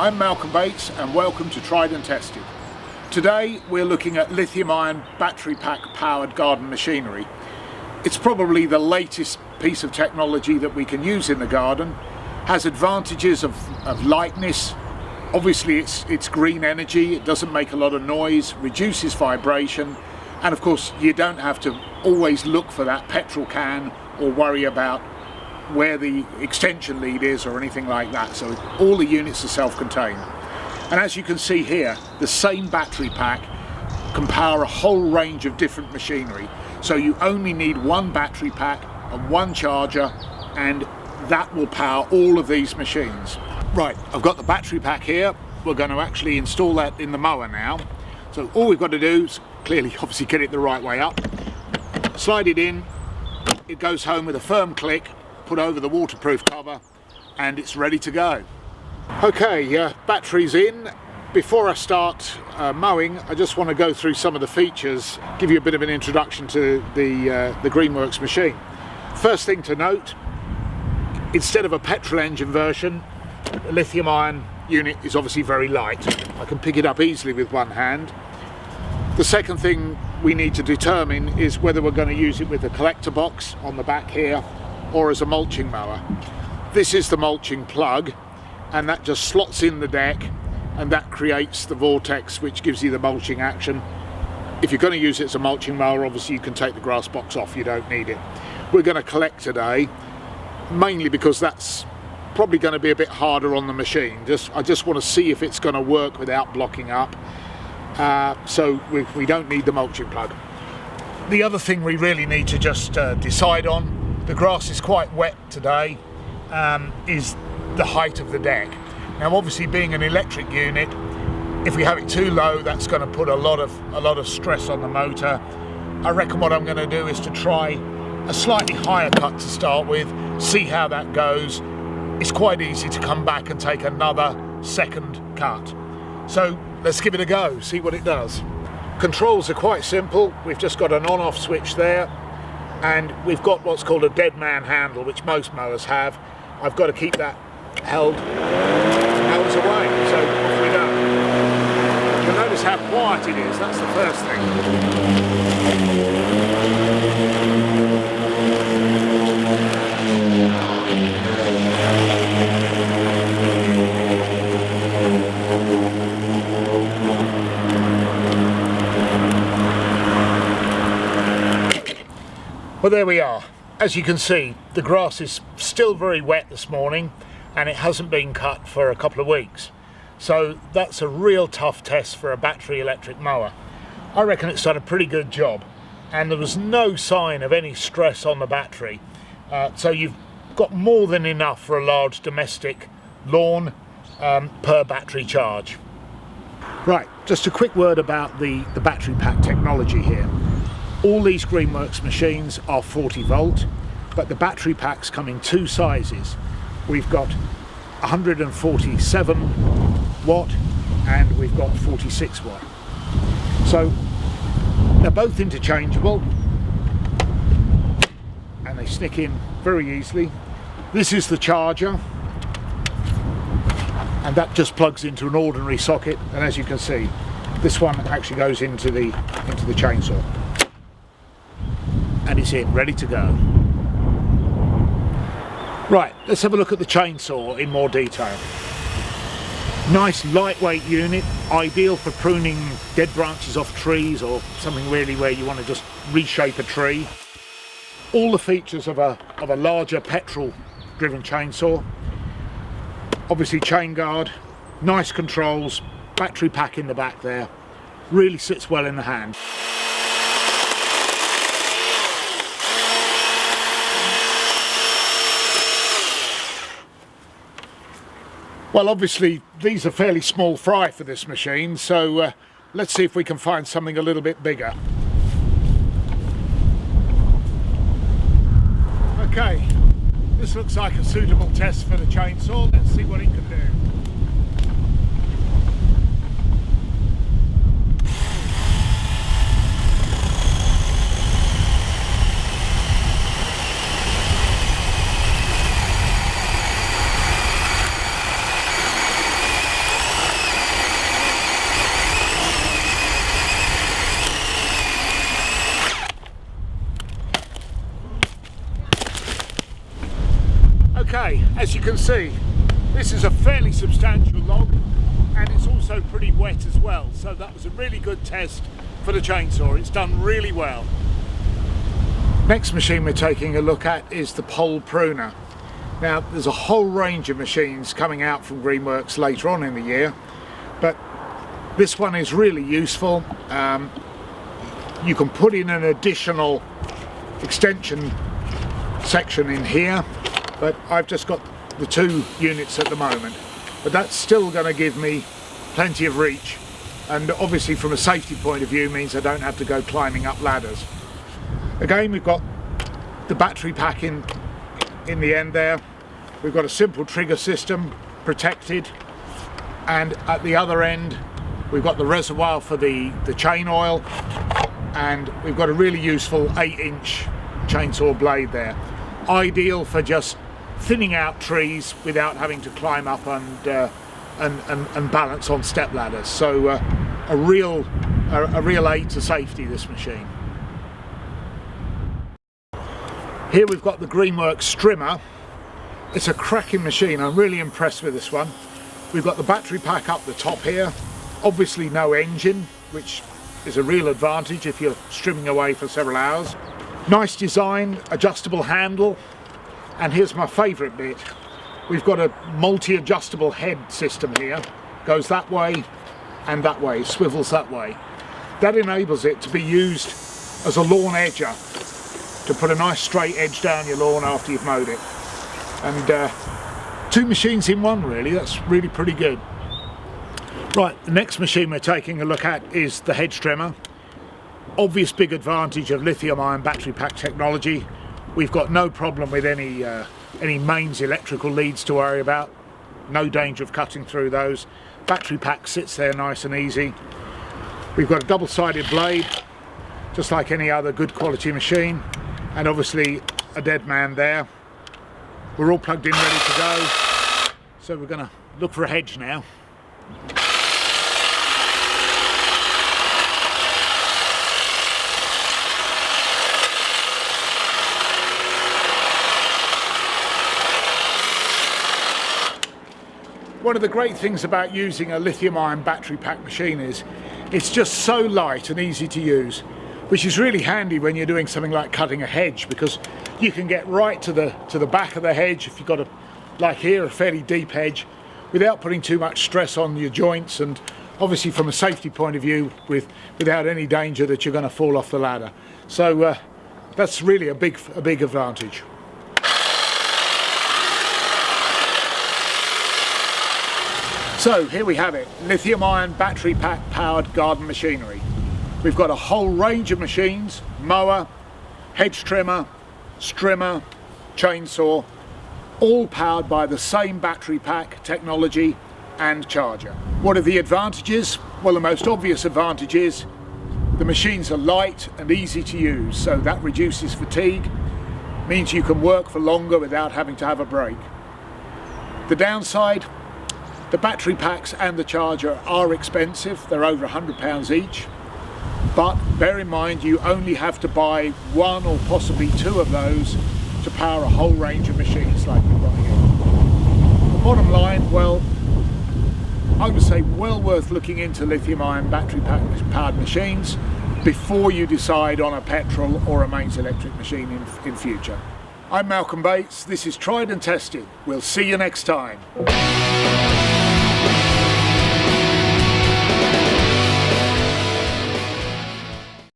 I'm Malcolm Bates and welcome to Tried and Tested. Today we're looking at lithium-ion battery pack powered garden machinery. It's probably the latest piece of technology that we can use in the garden, has advantages of lightness. Obviously it's green energy, it doesn't make a lot of noise, reduces vibration, and of course you don't have to always look for that petrol can or worry about where the extension lead is or anything like that. So all the units are self-contained. And as you can see here, the same battery pack can power a whole range of different machinery. So you only need one battery pack and one charger, and that will power all of these machines. Right, I've got the battery pack here. We're going to actually install that in the mower now. So all we've got to do is clearly obviously get it the right way up, slide it in, it goes home with a firm click, put over the waterproof cover, and it's ready to go. Okay, battery's in. Before I start mowing, I just want to go through some of the features, give you a bit of an introduction to the Greenworks machine. First thing to note, instead of a petrol engine version, the lithium-ion unit is obviously very light. I can pick it up easily with one hand. The second thing we need to determine is whether we're going to use it with a collector box on the back here or as a mulching mower. This is the mulching plug, and that just slots in the deck, and that creates the vortex which gives you the mulching action. If you're going to use it as a mulching mower, obviously you can take the grass box off, you don't need it. We're going to collect today, mainly because that's probably going to be a bit harder on the machine. I just want to see if it's going to work without blocking up, so we don't need the mulching plug. The other thing we really need to just decide on, the grass is quite wet today, is the height of the deck. Now obviously being an electric unit, if we have it too low, that's going to put a lot of stress on the motor. I reckon what I'm going to do is to try a slightly higher cut to start with, see how that goes. It's quite easy to come back and take another second cut. So let's give it a go, see what it does. Controls are quite simple. We've just got an on-off switch there, and we've got what's called a dead man handle, which most mowers have. I've got to keep that held nose away, so off we go. You'll notice how quiet it is, that's the first thing. Well, there we are. As you can see, the grass is still very wet this morning, and it hasn't been cut for a couple of weeks. So that's a real tough test for a battery electric mower. I reckon it's done a pretty good job, and there was no sign of any stress on the battery. So you've got more than enough for a large domestic lawn per battery charge. Right, just a quick word about the battery pack technology here. All these Greenworks machines are 40 volt, but the battery packs come in two sizes. We've got 147 watt and we've got 46 watt. So they're both interchangeable and they stick in very easily. This is the charger, and that just plugs into an ordinary socket, and as you can see, this one actually goes into the chainsaw. And it's in, ready to go. Right, let's have a look at the chainsaw in more detail. Nice lightweight unit, ideal for pruning dead branches off trees or something really where you want to just reshape a tree. All the features of a larger petrol driven chainsaw. Obviously chain guard, nice controls, battery pack in the back there, really sits well in the hand. Well, obviously these are fairly small fry for this machine, so let's see if we can find something a little bit bigger. Okay, this looks like a suitable test for the chainsaw. Let's see what it can do. Okay, as you can see, this is a fairly substantial log and it's also pretty wet as well, so that was a really good test for the chainsaw. It's done really well. Next machine we're taking a look at is the pole pruner. Now there's a whole range of machines coming out from Greenworks later on in the year, but this one is really useful. You can put in an additional extension section in here, but I've just got the 2 units at the moment, but that's still going to give me plenty of reach, and obviously from a safety point of view means I don't have to go climbing up ladders. Again, we've got the battery pack in the end there. We've got a simple trigger system protected, and at the other end we've got the reservoir for the chain oil, and we've got a really useful 8-inch chainsaw blade there, ideal for just thinning out trees without having to climb up and balance on step ladders. So a real aid to safety, this machine. Here we've got the Greenworks Strimmer. It's a cracking machine. I'm really impressed with this one. We've got the battery pack up the top here, obviously no engine, which is a real advantage if you're strimming away for several hours. Nice design, adjustable handle, and here's my favourite bit. We've got a multi-adjustable head system here. Goes that way and that way, swivels that way. That enables it to be used as a lawn edger, to put a nice straight edge down your lawn after you've mowed it. And 2 machines in one really, that's really pretty good. Right, the next machine we're taking a look at is the hedge trimmer. Obvious big advantage of lithium-ion battery pack technology. We've got no problem with any mains electrical leads to worry about. No danger of cutting through those. Battery pack sits there nice and easy. We've got a double-sided blade, just like any other good quality machine, and obviously a dead man there. We're all plugged in, ready to go. So we're going to look for a hedge now. One of the great things about using a lithium-ion battery pack machine is it's just so light and easy to use, which is really handy when you're doing something like cutting a hedge, because you can get right to the back of the hedge if you've got like here, a fairly deep hedge, without putting too much stress on your joints, and obviously from a safety point of view without any danger that you're going to fall off the ladder. So that's really a big advantage. So here we have it, lithium-ion battery pack powered garden machinery. We've got a whole range of machines: mower, hedge trimmer, strimmer, chainsaw, all powered by the same battery pack technology and charger. What are the advantages? Well, the most obvious advantage is the machines are light and easy to use, so that reduces fatigue, means you can work for longer without having to have a break. The downside: the battery packs and the charger are expensive. They're over £100 each, but bear in mind you only have to buy 1 or possibly 2 of those to power a whole range of machines like we've got here. The bottom line, well, I would say well worth looking into lithium-ion battery pack powered machines before you decide on a petrol or a mains electric machine in future. I'm Malcolm Bates, this is Tried and Tested. We'll see you next time.